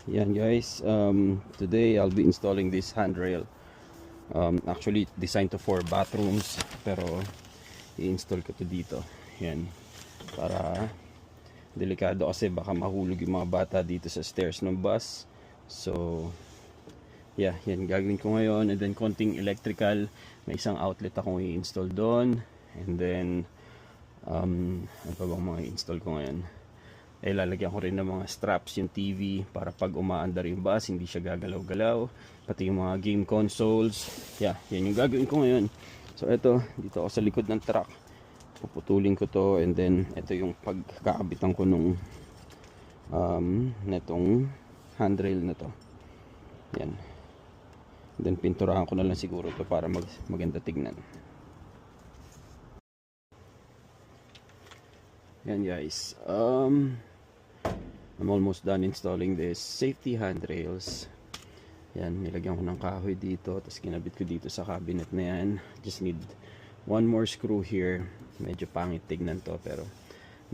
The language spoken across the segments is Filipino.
Yan guys, today I'll be installing this handrail. Actually designed to 4 bathrooms, pero i-install ko to dito. Yan, para delikado kasi baka mahulog yung mga bata dito sa stairs ng bus. So yeah, yan gagawin ko ngayon. And then konting electrical, may isang outlet akong i-install doon. And then ano pa bang mga i-install ko ngayon? Lalagyan ko rin ng mga straps yung TV para pag umaandar yung bus hindi siya gagalaw-galaw, pati yung mga game consoles. Yeah, yan yung gagawin ko ngayon. So ito, dito ako sa likod ng truck, puputulin ko to, and then ito yung pagkakabitan ko nung netong handrail na to. Yan, and then pinturahan ko na lang siguro to para maganda tignan. Yan guys, I'm almost done installing this safety handrails. Yan, nilagyan ko ng kahoy dito, tapos kinabit ko dito sa cabinet na yan. Just need one more screw here. Medyo pangit tignan to, pero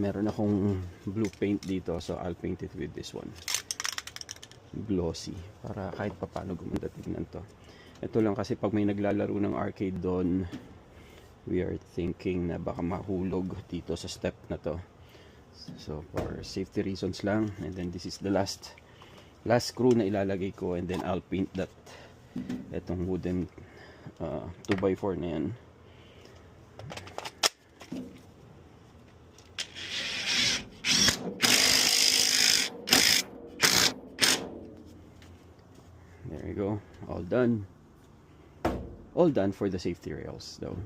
meron akong blue paint dito, so I'll paint it with this one, glossy, para kahit papano gumanda tignan to. Ito lang kasi pag may naglalaro ng arcade doon, we are thinking na baka mahulog dito sa step na to. So for safety reasons lang. And then this is the last screw na ilalagay ko, and then I'll paint that etong wooden 2x4 na yan. There you go, all done for the safety rails though.